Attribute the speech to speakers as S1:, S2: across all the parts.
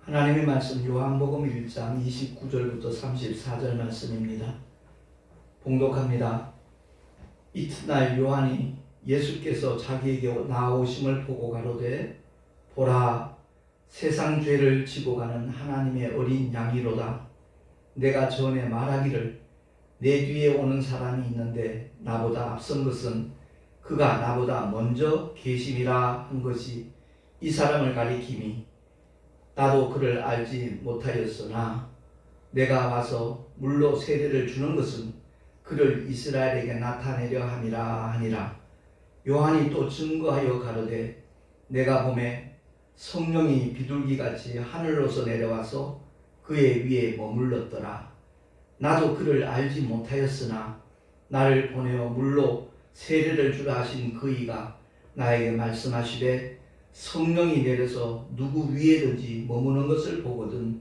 S1: 하나님의 말씀 요한복음 1장 29절부터 34절 말씀입니다. 봉독합니다. 이튿날 요한이 예수께서 자기에게 나오심을 보고 가로되 보라, 세상 죄를 지고 가는 하나님의 어린 양이로다. 내가 전에 말하기를 내 뒤에 오는 사람이 있는데 나보다 앞선 것은 그가 나보다 먼저 계심이라 한 것이 이 사람을 가리킴이 나도 그를 알지 못하였으나 내가 와서 물로 세례를 주는 것은 그를 이스라엘에게 나타내려 함이라 하니라. 요한이 또 증거하여 가로되 내가 보매 성령이 비둘기같이 하늘로서 내려와서 그의 위에 머물렀더라. 나도 그를 알지 못하였으나 나를 보내어 물로 세례를 주라 하신 그이가 나에게 말씀하시되 성령이 내려서 누구 위에든지 머무는 것을 보거든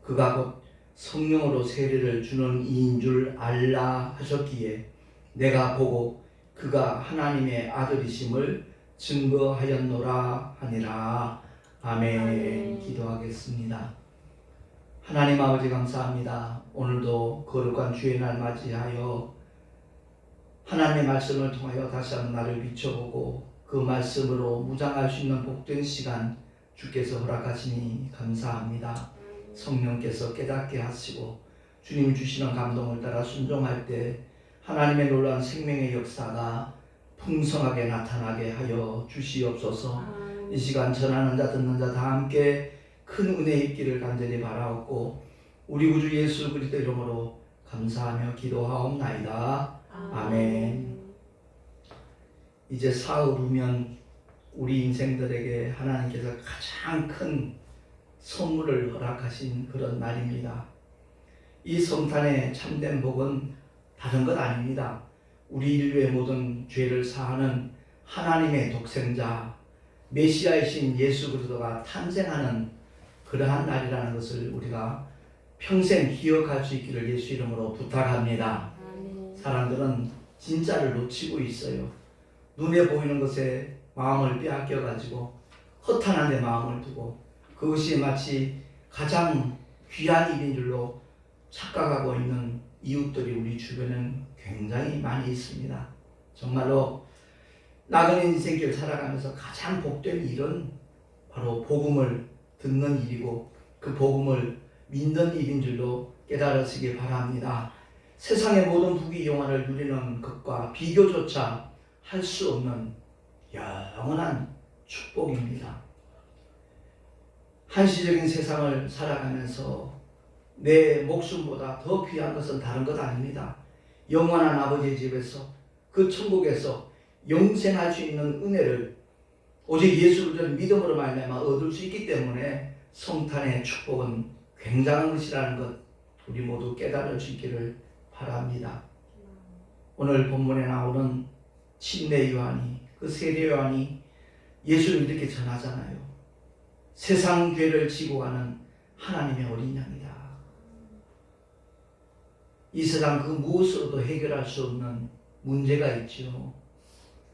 S1: 그가 곧 성령으로 세례를 주는 이인 줄 알라 하셨기에 내가 보고 그가 하나님의 아들이심을 증거하였노라 하니라. 아멘. 기도하겠습니다. 하나님 아버지 감사합니다. 오늘도 거룩한 주의 날 맞이하여 하나님의 말씀을 통하여 다시 한번 나를 비춰보고 그 말씀으로 무장할 수 있는 복된 시간 주께서 허락하시니 감사합니다. 성령께서 깨닫게 하시고 주님 주시는 감동을 따라 순종할 때 하나님의 놀라운 생명의 역사가 풍성하게 나타나게 하여 주시옵소서. 이 시간 전하는 자 듣는 자 다 함께 큰 은혜 있기를 간절히 바라옵고 우리 구주 예수 그리스도 이름으로 감사하며 기도하옵나이다. 아멘. 이제 사흘 후면 우리 인생들에게 하나님께서 가장 큰 선물을 허락하신 그런 날입니다. 이 성탄의 참된 복은 다른 것 아닙니다. 우리 인류의 모든 죄를 사하는 하나님의 독생자 메시아이신 예수 그리스도가 탄생하는 그러한 날이라는 것을 우리가 평생 기억할 수 있기를 예수 이름으로 부탁합니다. 사람들은 진짜를 놓치고 있어요. 눈에 보이는 것에 마음을 빼앗겨가지고 허탄한 데 마음을 두고 그것이 마치 가장 귀한 일인 줄로 착각하고 있는 이웃들이 우리 주변에는 굉장히 많이 있습니다. 정말로 나그네 인생길 살아가면서 가장 복된 일은 바로 복음을 듣는 일이고 그 복음을 믿는 일인 줄로 깨달으시기 바랍니다. 세상의 모든 부귀 영화를 누리는 것과 비교조차 할 수 없는 영원한 축복입니다. 한시적인 세상을 살아가면서 내 목숨보다 더 귀한 것은 다른 것 아닙니다. 영원한 아버지의 집에서 그 천국에서 영생할 수 있는 은혜를 오직 예수 그리스도를 믿음으로 말미암아 얻을 수 있기 때문에 성탄의 축복은 굉장한 것이라는 것 우리 모두 깨달을 수 있기를 바랍니다. 오늘 본문에 나오는 침례 요한이 그 세례 요한이 예수를 이렇게 전하잖아요. 세상 죄를 지고 가는 하나님의 어린 양이다. 이 세상 그 무엇으로도 해결할 수 없는 문제가 있죠.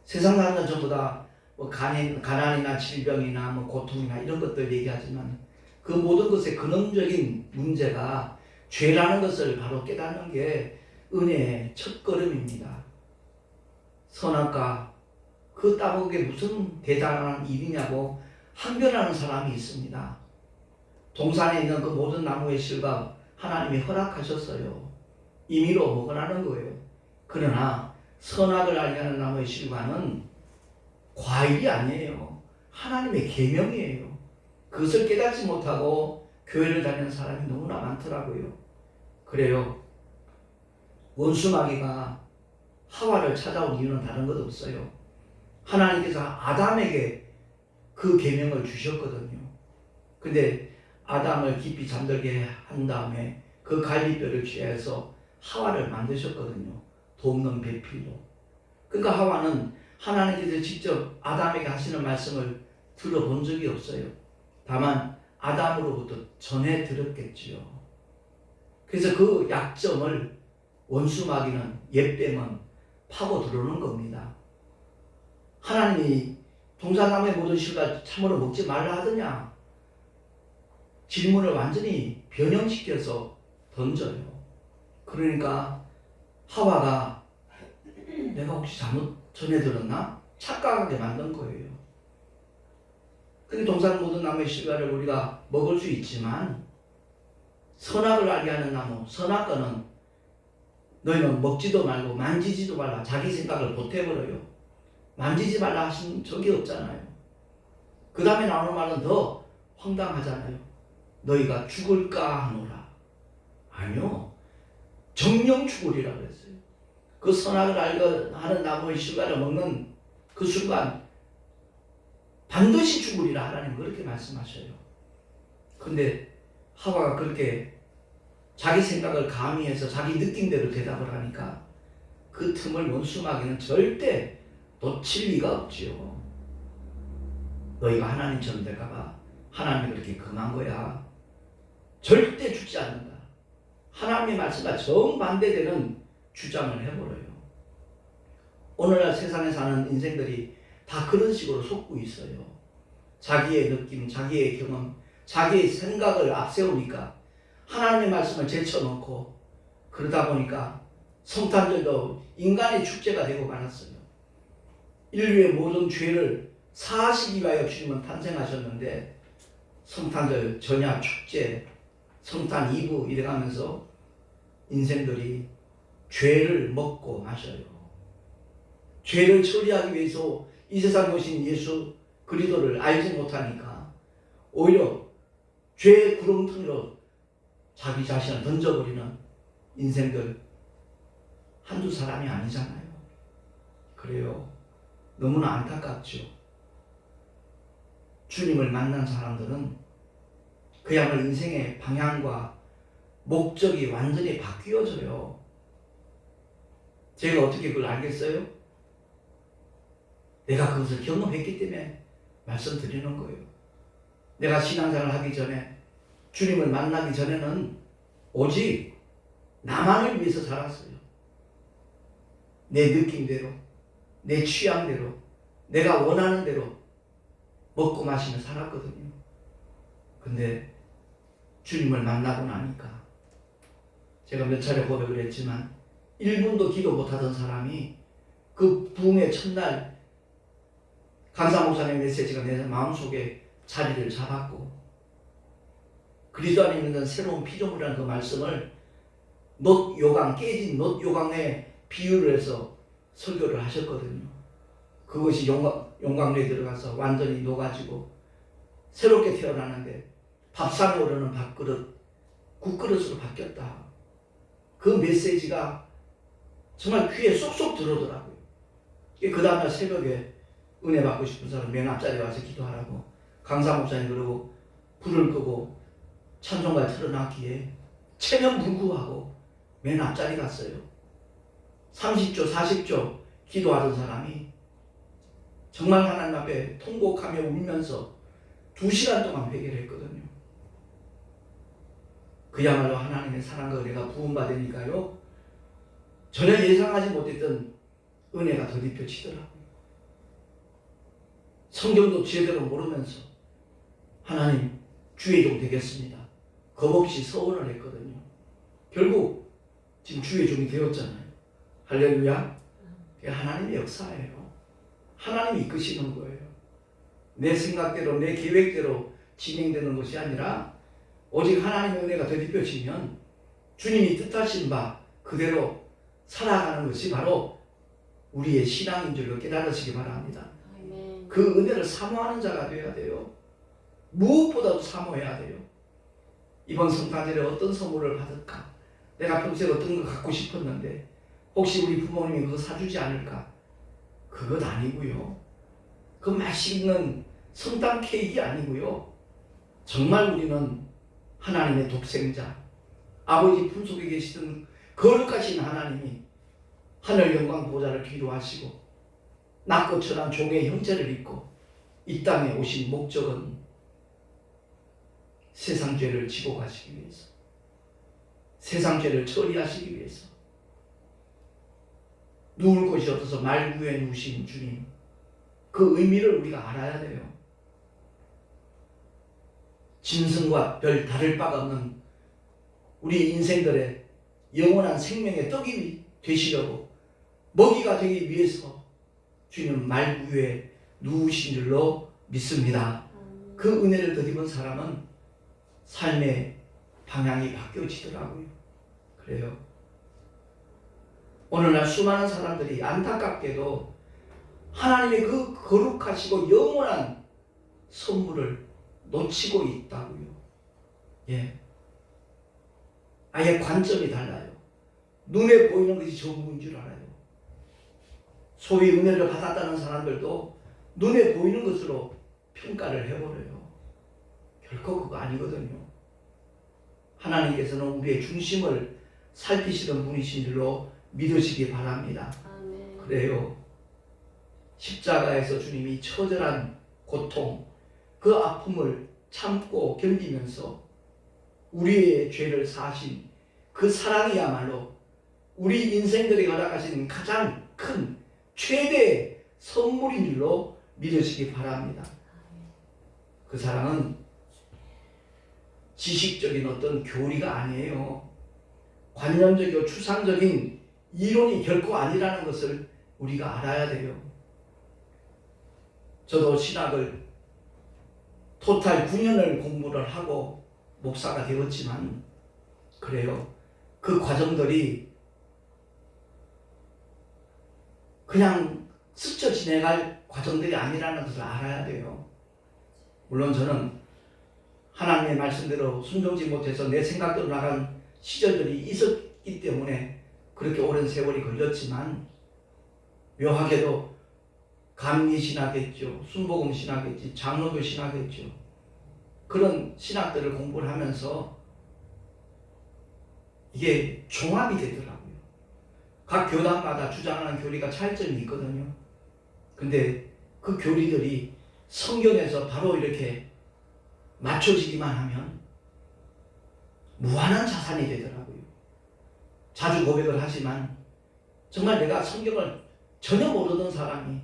S1: 세상 사람들은 전부 다 가난이나 질병이나 고통이나 이런 것들 얘기하지만 그 모든 것의 근원적인 문제가 죄라는 것을 바로 깨닫는 게 은혜의 첫걸음입니다. 선악과 그 따먹게 무슨 대단한 일이냐고 항변하는 사람이 있습니다. 동산에 있는 그 모든 나무의 실과 하나님이 허락하셨어요. 임의로 먹으라는 거예요. 그러나 선악을 알게 하는 나무의 실과는 과일이 아니에요. 하나님의 계명이에요. 그것을 깨닫지 못하고 교회를 다니는 사람이 너무나 많더라고요. 그래요. 원수마귀가 하와를 찾아온 이유는 다른 것 없어요. 하나님께서 아담에게 그 계명을 주셨거든요. 근데 아담을 깊이 잠들게 한 다음에 그 갈비뼈를 취해서 하와를 만드셨거든요. 돕는 배필로. 그러니까 하와는 하나님께서 직접 아담에게 하시는 말씀을 들어본 적이 없어요. 다만 아담으로부터 전해 들었겠지요. 그래서 그 약점을 원수마귀는 옛뱀은 파고 들어오는 겁니다. 하나님이 동산나무의 모든 실과 참으로 먹지 말라 하더냐? 질문을 완전히 변형시켜서 던져요. 그러니까 하와가 내가 혹시 잘못 전해 들었나? 착각하게 만든 거예요. 근데 동산 모든 나무의 실과를 우리가 먹을 수 있지만 선악을 알게 하는 나무, 선악과는 너희는 먹지도 말고 만지지도 말라. 자기 생각을 보태버려요. 만지지 말라 하신 적이 없잖아요. 그 다음에 나오는 말은 더 황당하잖아요. 너희가 죽을까 하노라. 아니요. 정령 죽으리라 그랬어요. 그 선악을 알게 하는 나무의 실과를 먹는 그 순간 반드시 죽으리라 하나님 그렇게 말씀하셔요. 근데 하와가 그렇게 자기 생각을 가미해서 자기 느낌대로 대답을 하니까 그 틈을 원수마귀는 절대 놓칠 리가 없지요. 너희가 하나님처럼 될까봐 하나님이 그렇게 금한 거야. 절대 죽지 않는다. 하나님의 말씀과 정반대되는 주장을 해버려요. 오늘날 세상에 사는 인생들이 다 그런 식으로 속고 있어요. 자기의 느낌, 자기의 경험, 자기의 생각을 앞세우니까 하나님의 말씀을 제쳐놓고 그러다 보니까 성탄절도 인간의 축제가 되고 말았어요. 인류의 모든 죄를 사하시기 위하여 주님은 탄생하셨는데 성탄절 전야 축제, 성탄 이브 이래가면서 인생들이 죄를 먹고 마셔요. 죄를 처리하기 위해서 이 세상에 오신 예수 그리스도를 알지 못하니까 오히려 죄의 구렁텅이로 자기 자신을 던져버리는 인생들 한두 사람이 아니잖아요. 그래요. 너무나 안타깝죠. 주님을 만난 사람들은 그야말로 인생의 방향과 목적이 완전히 바뀌어져요. 제가 어떻게 그걸 알겠어요? 내가 그것을 경험했기 때문에 말씀드리는 거예요. 내가 신앙생활을 하기 전에 주님을 만나기 전에는 오직 나만을 위해서 살았어요. 내 느낌대로, 내 취향대로, 내가 원하는 대로 먹고 마시며 살았거든요. 근데 주님을 만나고 나니까 제가 몇 차례 고백을 했지만 1분도 기도 못하던 사람이 그 부흥의 첫날 강사 목사님 메시지가 내 마음속에 자리를 잡았고 그리스도 안에 있는 새로운 피조물이라는 그 말씀을 놋요강, 깨진 놋요강에 비유를 해서 설교를 하셨거든요. 그것이 용광로에 들어가서 완전히 녹아지고 새롭게 태어나는데 밥상에 오르는 밥그릇, 국그릇으로 바뀌었다. 그 메시지가 정말 귀에 쏙쏙 들어오더라고요. 그 다음날 새벽에 은혜 받고 싶은 사람 맨 앞자리에 와서 기도하라고 강사 목사님 그러고 불을 끄고 찬송가 틀어놨기에 체면불구하고 맨 앞자리 갔어요. 30조 40조 기도하던 사람이 정말 하나님 앞에 통곡하며 울면서 2시간 동안 회개를 했거든요. 그야말로 하나님의 사랑과 은혜가 부음받으니까요 전혀 예상하지 못했던 은혜가 덧입혀지더라고요. 성경도 제대로 모르면서 하나님 주의 종 되겠습니다. 겁없이 서원을 했거든요. 결국 지금 주의 종이 되었잖아요. 할렐루야. 그게 하나님의 역사예요. 하나님이 이끄시는 거예요. 내 생각대로 내 계획대로 진행되는 것이 아니라 오직 하나님의 은혜가 되짚혀지면 주님이 뜻하신 바 그대로 살아가는 것이 바로 우리의 신앙인 줄로 깨달으시기 바랍니다. 그 은혜를 사모하는 자가 되어야 돼요. 무엇보다도 사모해야 돼요. 이번 성탄절에 어떤 선물을 받을까? 내가 평소에 어떤 걸 갖고 싶었는데 혹시 우리 부모님이 그거 사주지 않을까? 그것 아니고요. 그 맛있는 성탄 케이크 아니고요. 정말 우리는 하나님의 독생자, 아버지 품속에 계시던 거룩하신 하나님이 하늘 영광 보좌를 기도하시고 낮고 천한 종의 형체를 입고 이 땅에 오신 목적은 세상 죄를 지고 가시기 위해서, 세상 죄를 처리하시기 위해서, 누울 곳이 없어서 말구에 누우신 주님, 그 의미를 우리가 알아야 돼요. 짐승과 별 다를 바가 없는 우리 인생들의 영원한 생명의 떡이 되시려고 먹이가 되기 위해서 주님 말구 위에 누우신 줄로 믿습니다. 그 은혜를 덧입은 사람은 삶의 방향이 바뀌어지더라고요. 그래요. 오늘날 수많은 사람들이 안타깝게도 하나님의 그 거룩하시고 영원한 선물을 놓치고 있다고요. 예. 아예 관점이 달라요. 눈에 보이는 것이 전부인 줄 알아요. 소위 은혜를 받았다는 사람들도 눈에 보이는 것으로 평가를 해버려요. 결코 그거 아니거든요. 하나님께서는 우리의 중심을 살피시는 분이신 줄로 믿으시기 바랍니다.
S2: 아멘.
S1: 그래요. 십자가에서 주님이 처절한 고통, 그 아픔을 참고 견디면서 우리의 죄를 사하신 그 사랑이야말로 우리 인생들이 허락하신 가장 큰 최대의 선물인 줄로 믿으시기 바랍니다. 그 사랑은 지식적인 어떤 교리가 아니에요. 관념적이고 추상적인 이론이 결코 아니라는 것을 우리가 알아야 돼요. 저도 신학을 토탈 9년을 공부를 하고 목사가 되었지만 그래요. 그 과정들이 그냥 스쳐 지나갈 과정들이 아니라는 것을 알아야 돼요. 물론 저는 하나님의 말씀대로 순종지 못해서 내 생각대로 나간 시절들이 있었기 때문에 그렇게 오랜 세월이 걸렸지만 묘하게도 감리 신학했죠. 순복음 신학했지. 장로교 신학했죠. 그런 신학들을 공부를 하면서 이게 종합이 되더라고요. 각 교단마다 주장하는 교리가 차이점이 있거든요. 근데 그 교리들이 성경에서 바로 이렇게 맞춰지기만 하면 무한한 자산이 되더라고요. 자주 고백을 하지만 정말 내가 성경을 전혀 모르던 사람이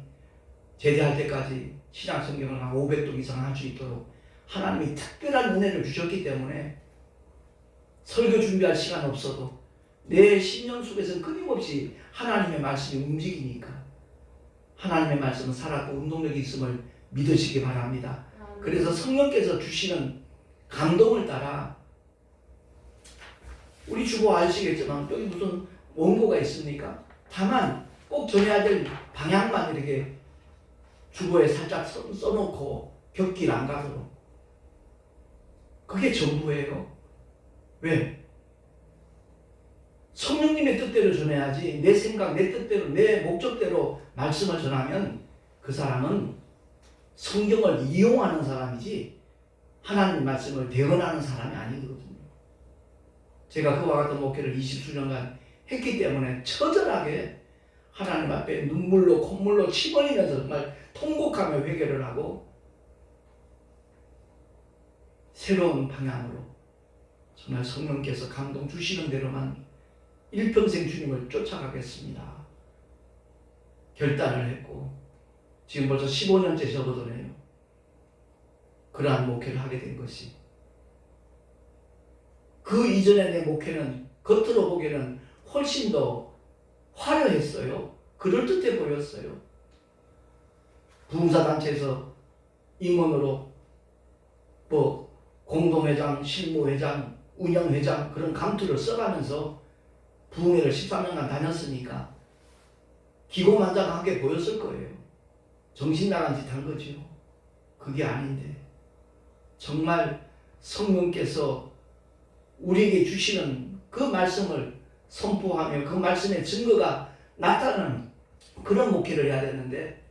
S1: 제대할 때까지 신약 성경을 한 500독 이상 할 수 있도록 하나님이 특별한 은혜를 주셨기 때문에 설교 준비할 시간 없어도 내 심령 속에서 끊임없이 하나님의 말씀이 움직이니까 하나님의 말씀은 살았고 운동력이 있음을 믿으시기 바랍니다. 그래서 성령께서 주시는 감동을 따라 우리 주보 아시겠지만 여기 무슨 원고가 있습니까? 다만 꼭 전해야 될 방향만 이렇게 주보에 살짝 써놓고 곁길 안 가도록. 그게 전부예요. 왜? 성령님의 뜻대로 전해야지 내 생각, 내 뜻대로, 내 목적대로 말씀을 전하면 그 사람은 성경을 이용하는 사람이지 하나님 말씀을 대언하는 사람이 아니거든요. 제가 그와 같은 목회를 20수년간 했기 때문에 처절하게 하나님 앞에 눈물로 콧물로 침 흘리면서 정말 통곡하며 회개를 하고 새로운 방향으로 정말 성령께서 감동 주시는 대로만 일평생 주님을 쫓아가겠습니다. 결단을 했고 지금 벌써 15년째 접어드네요. 그러한 목회를 하게 된 것이. 그 이전에 내 목회는 겉으로 보기에는 훨씬 더 화려했어요. 그럴듯해 보였어요. 부흥사단체에서 임원으로 공동회장, 실무회장, 운영회장 그런 감투를 써가면서 부흥회를 13년간 다녔으니까 기고만장하게 보였을 거예요. 정신 나간 짓 한 거죠. 그게 아닌데 정말 성령께서 우리에게 주시는 그 말씀을 선포하며 그 말씀의 증거가 나타나는 그런 목회를 해야 되는데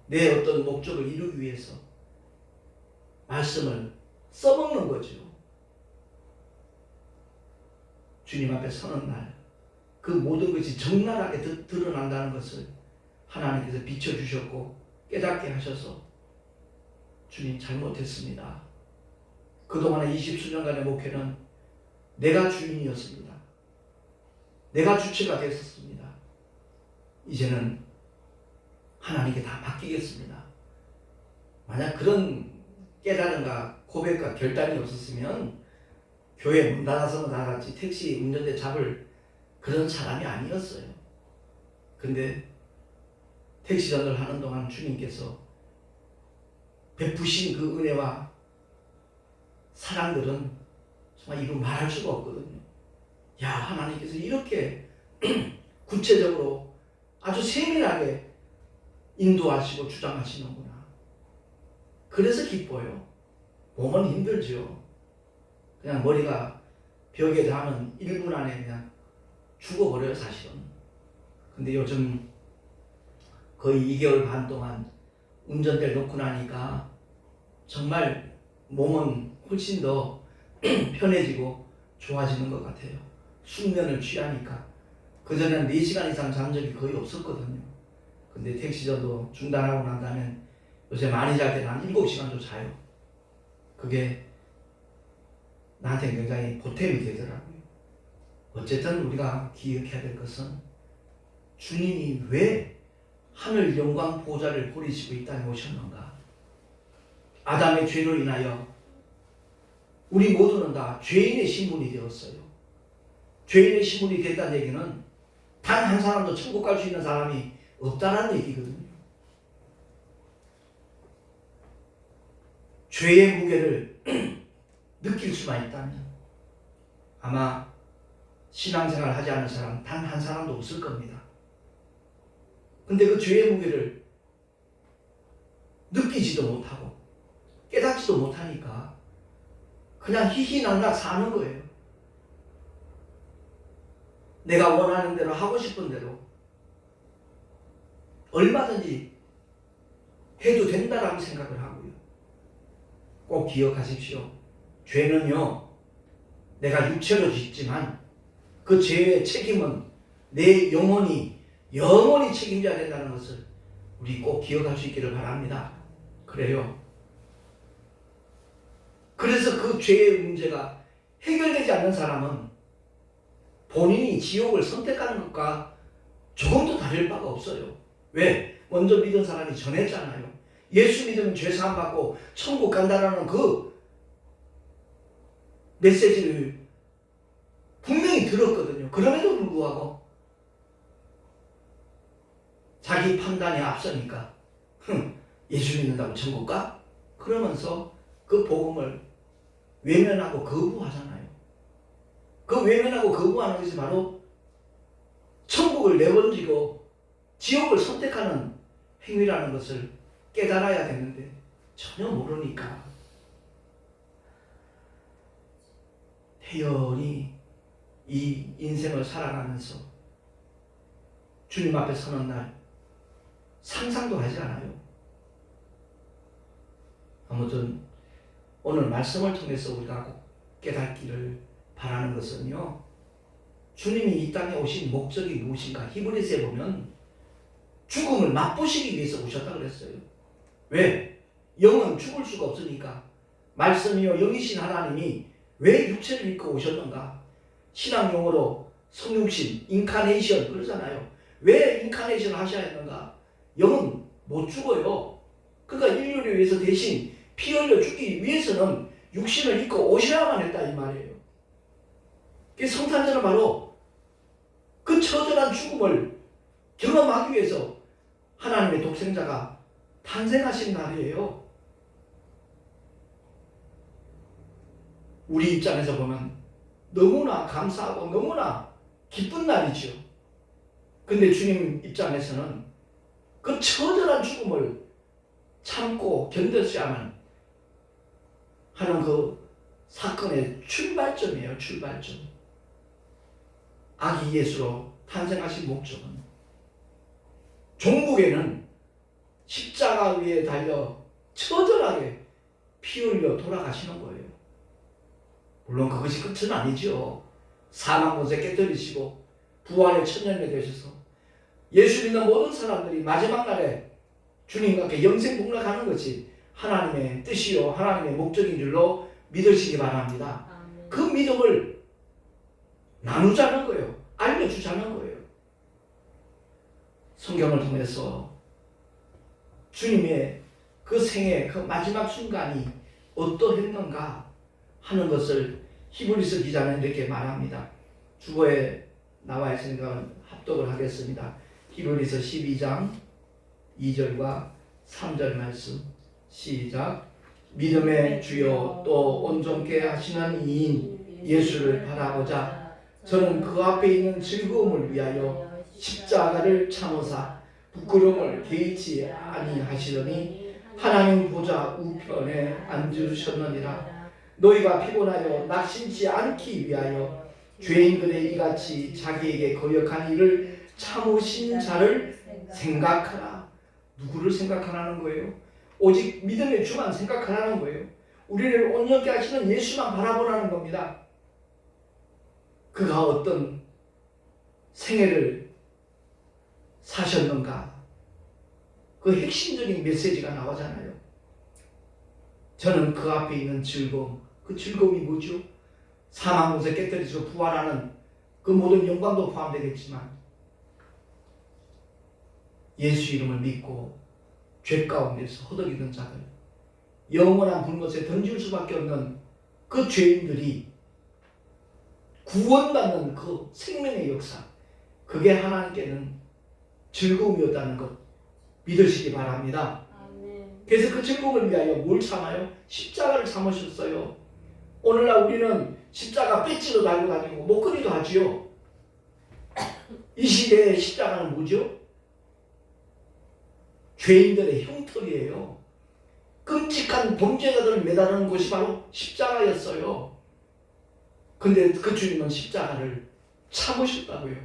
S1: 내 어떤 목적을 이루기 위해서 말씀을 써먹는 거죠. 주님 앞에 서는 날 그 모든 것이 적나라하게 드러난다는 것을 하나님께서 비춰주셨고 깨닫게 하셔서 주님 잘못했습니다. 그동안의 20수년간의 목회는 내가 주인이었습니다. 내가 주체가 됐었습니다. 이제는 하나님께 다 맡기겠습니다. 만약 그런 깨달음과 고백과 결단이 없었으면 교회 문 닫아서는 나갔지 택시 운전대 잡을 그런 사람이 아니었어요. 근데 택시 전도를 하는 동안 주님께서 베푸신 그 은혜와 사랑들은 정말 이루 말할 수가 없거든요. 야, 하나님께서 이렇게 구체적으로 아주 세밀하게 인도하시고 주장하시는구나. 그래서 기뻐요. 몸은 힘들죠. 그냥 머리가 벽에 닿으면 1분 안에 그냥 죽어버려요, 사실은. 근데 요즘 거의 2개월 반 동안 운전대를 놓고 나니까 정말 몸은 훨씬 더 편해지고 좋아지는 것 같아요. 숙면을 취하니까. 그전에는 4시간 이상 잔 적이 거의 없었거든요. 근데 택시전도 중단하고 난 다음에 요새 많이 잘 때는 한 7시간도 자요. 그게 나한테 굉장히 보탬이 되더라고요. 어쨌든 우리가 기억해야 될 것은 주님이 왜 하늘 영광 보좌를 버리시고 이 땅에 오셨는가? 아담의 죄로 인하여 우리 모두는 다 죄인의 신분이 되었어요. 죄인의 신분이 됐다는 얘기는 단 한 사람도 천국 갈 수 있는 사람이 없다는 얘기거든요. 죄의 무게를 느낄 수만 있다면 아마 신앙생활을 하지 않은 사람 단 한 사람도 없을 겁니다. 근데 그 죄의 무게를 느끼지도 못하고 깨닫지도 못하니까 그냥 희희낙낙 사는 거예요. 내가 원하는 대로 하고 싶은 대로 얼마든지 해도 된다라고 생각을 하고요. 꼭 기억하십시오. 죄는요, 내가 육체로 짓지만 그 죄의 책임은 내 영혼이 책임져야 된다는 것을 우리 꼭 기억할 수 있기를 바랍니다. 그래요. 그래서 그 죄의 문제가 해결되지 않는 사람은 본인이 지옥을 선택하는 것과 조금도 다를 바가 없어요. 왜? 먼저 믿은 사람이 전했잖아요. 예수 믿으면 죄 사함 받고 천국 간다라는 그 메시지를 분명히 들었거든요. 그럼에도 불구하고 자기 판단이 앞서니까 예수 믿는다고 천국 가? 그러면서 그 복음을 외면하고 거부하잖아요. 그 외면하고 거부하는 것이 바로 천국을 내던지고 지옥을 선택하는 행위라는 것을 깨달아야 되는데 전혀 모르니까 태연히 이 인생을 살아가면서 주님 앞에 서는 날 상상도 하지 않아요. 아무튼 오늘 말씀을 통해서 우리가 꼭 깨닫기를 바라는 것은요, 주님이 이 땅에 오신 목적이 무엇인가? 히브리서에 보면 죽음을 맛보시기 위해서 오셨다 그랬어요. 왜? 영은 죽을 수가 없으니까. 말씀이요 영이신 하나님이 왜 육체를 입고 오셨는가? 신학 용어로 성육신, 인카네이션 그러잖아요. 왜 인카네이션 하셔야 했는가? 영은 못 죽어요. 그러니까 인류를 위해서 대신 피 흘려 죽기 위해서는 육신을 입고 오셔야만 했다 이 말이에요. 성탄절은 바로 그 처절한 죽음을 경험하기 위해서 하나님의 독생자가 탄생하신 날이에요. 우리 입장에서 보면 너무나 감사하고 너무나 기쁜 날이죠. 근데 주님 입장에서는 그 처절한 죽음을 참고 견뎠어야만 하는 그 사건의 출발점이에요. 출발점. 아기 예수로 탄생하신 목적은 종국에는 십자가 위에 달려 처절하게 피 흘려 돌아가시는 거예요. 물론 그것이 끝은 아니죠. 사망 권세 깨뜨리시고 부활의 천년이 되셔서 예수 믿는 모든 사람들이 마지막 날에 주님과 함께 영생 복락하는 것이 하나님의 뜻이요 하나님의 목적인 줄로 믿으시기 바랍니다. 그 믿음을 나누자는 거예요. 알려주자는 거예요. 성경을 통해서 주님의 그 생애 그 마지막 순간이 어떠했는가 하는 것을 히브리서 기자는 이렇게 말합니다. 주보에 나와 있으니까 합독을 하겠습니다. 히브리서 12장 2절과 3절 말씀 시작. 믿음의 주요 또 온전케 하시는 이인 예수를 바라보자 저는 그 앞에 있는 즐거움을 위하여 십자가를 참으사 부끄러움을 개의치 아니하시더니 하나님 보좌 우편에 앉으셨느니라. 너희가 피곤하여 낙심치 않기 위하여 죄인들의 이같이 자기에게 거역한 일을 참으신 자를 생각하라. 누구를 생각하라는 거예요? 오직 믿음의 주만 생각하라는 거예요. 우리를 온전케 하시는 예수만 바라보라는 겁니다. 그가 어떤 생애를 사셨는가? 그 핵심적인 메시지가 나오잖아요. 저는 그 앞에 있는 즐거움, 그 즐거움이 뭐죠? 사망 못에 깨뜨려서 부활하는 그 모든 영광도 포함되겠지만 예수 이름을 믿고 죄 가운데서 허덕이던 자들, 영원한 불못에 던질 수밖에 없는 그 죄인들이 구원받는 그 생명의 역사, 그게 하나님께는 즐거움이었다는 것 믿으시기 바랍니다. 그래서 그 즐거움을 위하여 뭘 참아요? 십자가를 참으셨어요. 오늘날 우리는 십자가 배지도 달고 다니고 목걸이도 하지요. 이 시대의 십자가는 뭐죠? 죄인들의 흉터리예요. 끔찍한 범죄자들을 매다르는 곳이 바로 십자가였어요. 근데 그 주님은 십자가를 참으셨다고요.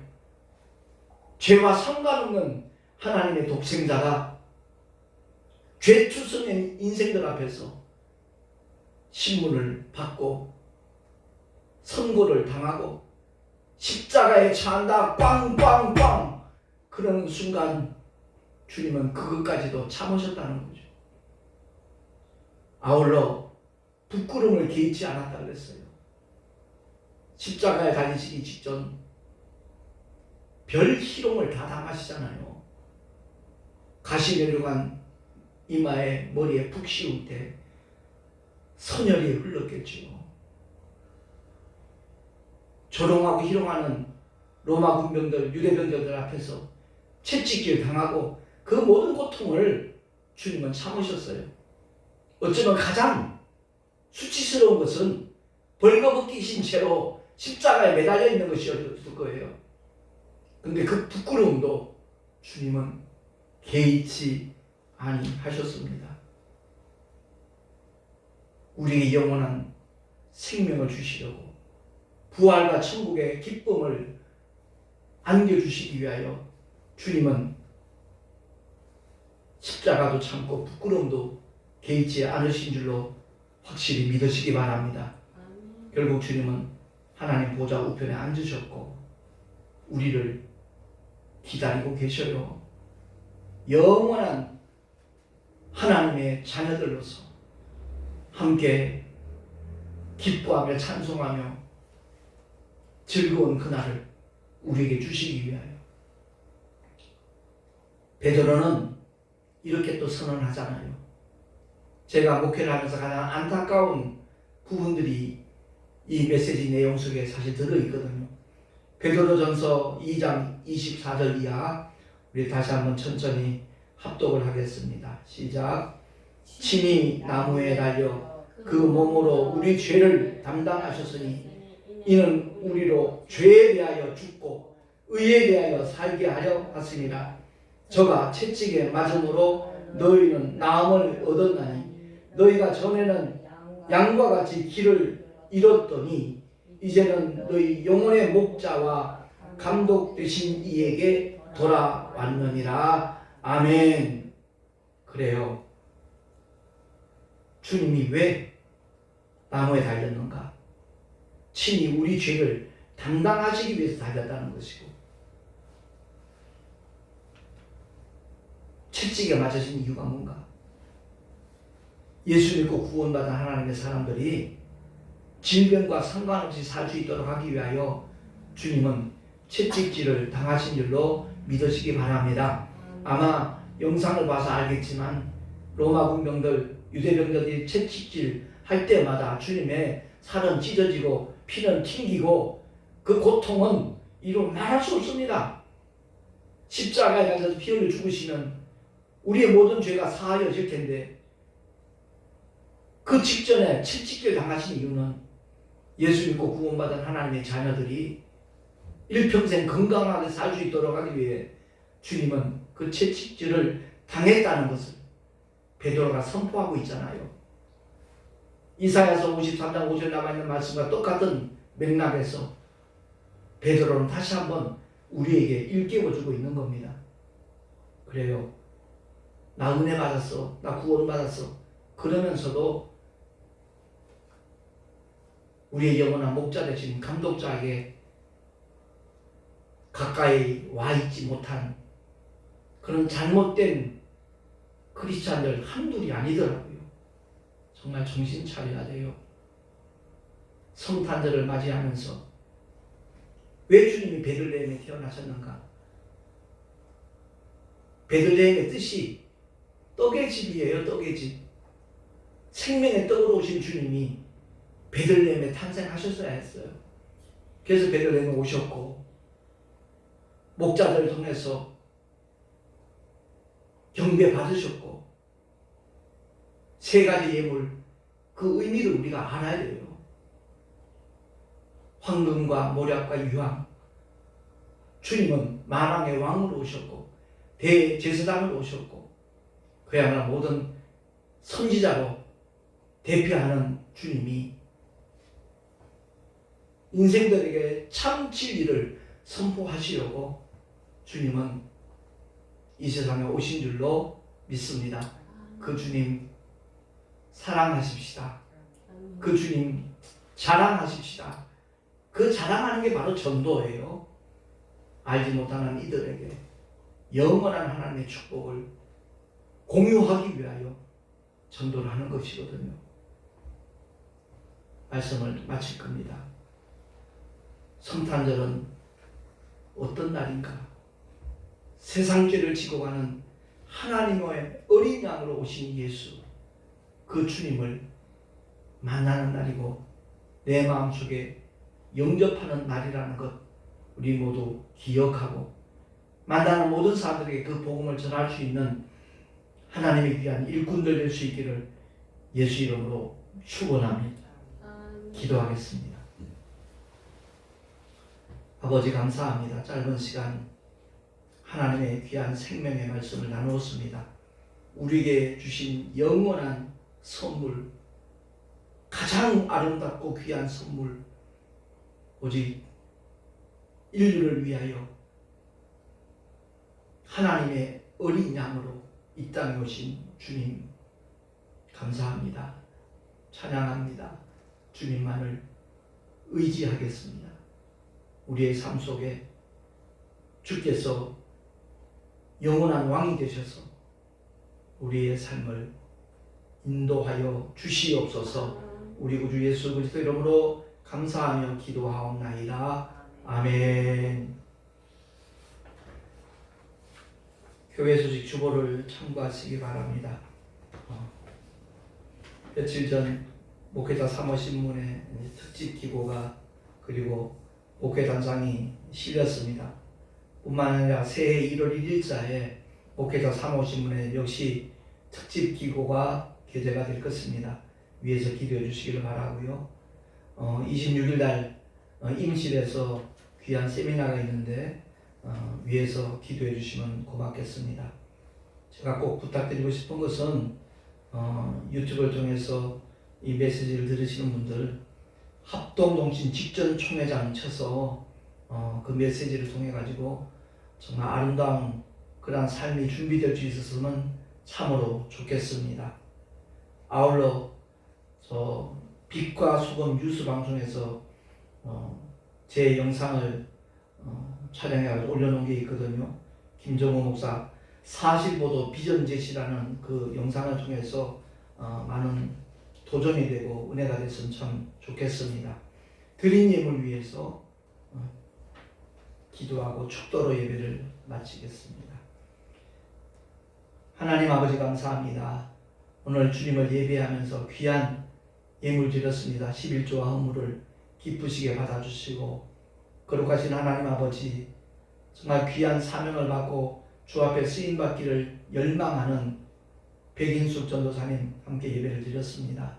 S1: 죄와 상관없는 하나님의 독생자가 죄투성인 인생들 앞에서 신문을 받고 선고를 당하고 십자가에 처한다 빵빵빵 그러는 순간 주님은 그것까지도 참으셨다는 거죠. 아울러 부끄러움을 개의치 않았다 그랬어요. 십자가에 달리시기 직전 별 희롱을 다 당하시잖아요. 가시 내려간 이마에 머리에 푹 씌울 때 선혈이 흘렀겠지요. 조롱하고 희롱하는 로마 군병들, 유대병들 앞에서 채찍질 당하고 그 모든 고통을 주님은 참으셨어요. 어쩌면 가장 수치스러운 것은 벌거벗기신 채로 십자가에 매달려 있는 것이었을 거예요. 근데 그 부끄러움도 주님은 개의치 아니하셨습니다. 우리에게 영원한 생명을 주시려고 부활과 천국의 기쁨을 안겨주시기 위하여 주님은 십자가도 참고 부끄러움도 개의치 않으신 줄로 확실히 믿으시기 바랍니다. 결국 주님은 하나님 보좌 우편에 앉으셨고 우리를 기다리고 계셔요. 영원한 하나님의 자녀들로서 함께 기뻐하며 찬송하며 즐거운 그날을 우리에게 주시기 위하여. 베드로는 이렇게 또 선언하잖아요. 제가 목회를 하면서 가장 안타까운 부분들이 이 메시지 내용 속에 사실 들어있거든요. 베드로전서 2장 24절 이하 우리 다시 한번 천천히 합독을 하겠습니다. 시작. 친히 나무에 달려 그 몸으로 우리 죄를 담당하셨으니 이는 우리로 죄에 대하여 죽고 의에 대하여 살게 하려 하심이라. 저가 채찍에 맞음으로 너희는 나음을 얻었나니 너희가 전에는 양과 같이 길을 잃었더니 이제는 너희 영혼의 목자와 감독 되신 이에게 돌아왔느니라. 아멘. 그래요. 주님이 왜 나무에 달렸는가? 친히 우리 죄를 담당하시기 위해서 달렸다는 것이고 채찍에 맞으신 이유가 뭔가? 예수 믿고 구원받은 하나님의 사람들이 질병과 상관없이 살 수 있도록 하기 위하여 주님은 채찍질을 당하신 줄로 믿으시기 바랍니다. 아마 영상을 봐서 알겠지만 로마 군병들, 유대병들이 채찍질 할 때마다 주님의 살은 찢어지고 피는 튕기고 그 고통은 이루 말할 수 없습니다. 십자가에 달려서 피 흘려 죽으시면 우리의 모든 죄가 사하여질 텐데 그 직전에 채찍질 당하신 이유는 예수 믿고 구원받은 하나님의 자녀들이 일평생 건강하게 살 수 있도록 하기 위해 주님은 그 채찍질을 당했다는 것을 베드로가 선포하고 있잖아요. 이사야서 53장 5절 남아있는 말씀과 똑같은 맥락에서 베드로는 다시 한번 우리에게 일깨워주고 있는 겁니다. 그래요. 나 은혜 받았어. 나 구원 받았어. 그러면서도 우리의 영원한 목자 되신 감독자에게 가까이 와 있지 못한 그런 잘못된 크리스찬들 한둘이 아니더라고요. 정말 정신 차려야 돼요. 성탄절을 맞이하면서 왜 주님이 베들레헴에 태어나셨는가? 베들레헴의 뜻이 떡의 집이에요. 떡의 집. 생명의 떡으로 오신 주님이 베들레헴에 탄생하셨어야 했어요. 그래서 베들레헴에 오셨고 목자들을 통해서 경배 받으셨고 세 가지 예물 그 의미를 우리가 알아야 돼요. 황금과 모략과 유황. 주님은 만왕의 왕으로 오셨고 대제사장으로 오셨고 그야말로 모든 선지자로 대표하는 주님이 인생들에게 참 진리를 선포하시려고 주님은 이 세상에 오신 줄로 믿습니다. 그 주님 사랑하십시다. 그 주님 자랑하십시다. 그 자랑하는 게 바로 전도예요. 알지 못하는 이들에게 영원한 하나님의 축복을 공유하기 위하여 전도를 하는 것이거든요. 말씀을 마칠 겁니다. 성탄절은 어떤 날인가? 세상 죄를 지고 가는 하나님의 어린 양으로 오신 예수, 그 주님을 만나는 날이고 내 마음속에 영접하는 날이라는 것 우리 모두 기억하고 만나는 모든 사람들에게 그 복음을 전할 수 있는 하나님의 귀한 일꾼들 될 수 있기를 예수 이름으로 축원하며 기도하겠습니다. 아버지 감사합니다. 짧은 시간 하나님의 귀한 생명의 말씀을 나누었습니다. 우리에게 주신 영원한 선물, 가장 아름답고 귀한 선물, 오직 인류를 위하여 하나님의 어린 양으로 이 땅에 오신 주님 감사합니다. 찬양합니다. 주님만을 의지하겠습니다. 우리의 삶 속에 주께서 영원한 왕이 되셔서 우리의 삶을 인도하여 주시옵소서. 우리 구주 예수 그리스도 이름으로 감사하며 기도하옵나이다. 아멘. 교회 소식 주보를 참고하시기 바랍니다. 며칠 전 목회자 사모신문에 특집 기고가 그리고 목회단장이 실렸습니다. 뿐만 아니라 새해 1월 1일자에 목회자 사모신문에 역시 특집 기고가 게재가 될 것입니다. 위에서 기도해 주시기를 바라고요. 26일 날 임실에서 귀한 세미나가 있는데 위에서 기도해 주시면 고맙겠습니다. 제가 꼭 부탁드리고 싶은 것은 유튜브를 통해서 이 메시지를 들으시는 분들 합동동신 직전 총회장 쳐서 그 메시지를 통해 가지고 정말 아름다운 그러한 삶이 준비될 수 있었으면 참으로 좋겠습니다. 아울러 저 빛과 소금 뉴스 방송에서 제 영상을 촬영해서 올려놓은 게 있거든요. 김정호 목사 사실보도 비전 제시라는 그 영상을 통해서 많은 도전이 되고 은혜가 됐으면 참 좋겠습니다. 드린 예물 위해서 기도하고 축도로 예배를 마치겠습니다. 하나님 아버지 감사합니다. 오늘 주님을 예배하면서 귀한 예물 드렸습니다. 11조와 허물을 기쁘시게 받아주시고 거룩하신 하나님 아버지, 정말 귀한 사명을 받고 주 앞에 쓰임받기를 열망하는 백인숙 전도사님 함께 예배를 드렸습니다.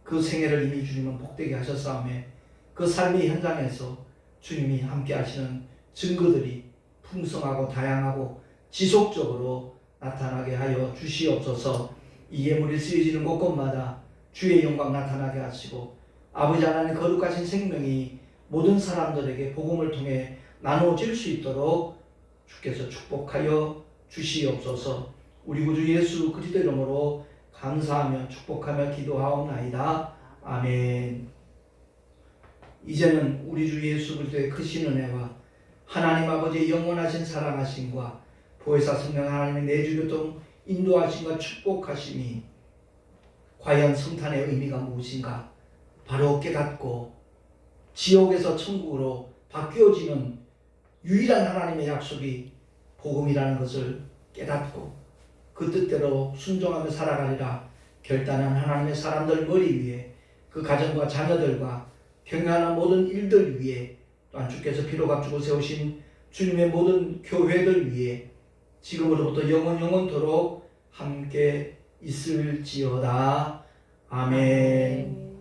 S1: 그 생애를 이미 주님은 복되게 하셨사오매 그 삶의 현장에서 주님이 함께 하시는 증거들이 풍성하고 다양하고 지속적으로 나타나게 하여 주시옵소서. 이 예물이 쓰여지는 곳곳마다 주의 영광 나타나게 하시고 아버지 하나님 거룩하신 생명이 모든 사람들에게 복음을 통해 나누어질 수 있도록 주께서 축복하여 주시옵소서. 우리 구주 예수 그리스도 이름으로 감사하며 축복하며 기도하옵나이다. 아멘. 이제는 우리 주 예수 그리스도의 크신 은혜와 하나님 아버지의 영원하신 사랑하심과 보혜사 성령 하나님의 내주교통 인도하심과 축복하심이 과연 성탄의 의미가 무엇인가 바로 깨닫고 지옥에서 천국으로 바뀌어지는 유일한 하나님의 약속이 복음이라는 것을 깨닫고 그 뜻대로 순종하며 살아가리라 결단한 하나님의 사람들 머리 위에 그 가정과 자녀들과 경영하는 모든 일들 위에 또한 주께서 피로 값주고 세우신 주님의 모든 교회들 위에 지금으로부터 영원토록 함께 있을지어다. 아멘.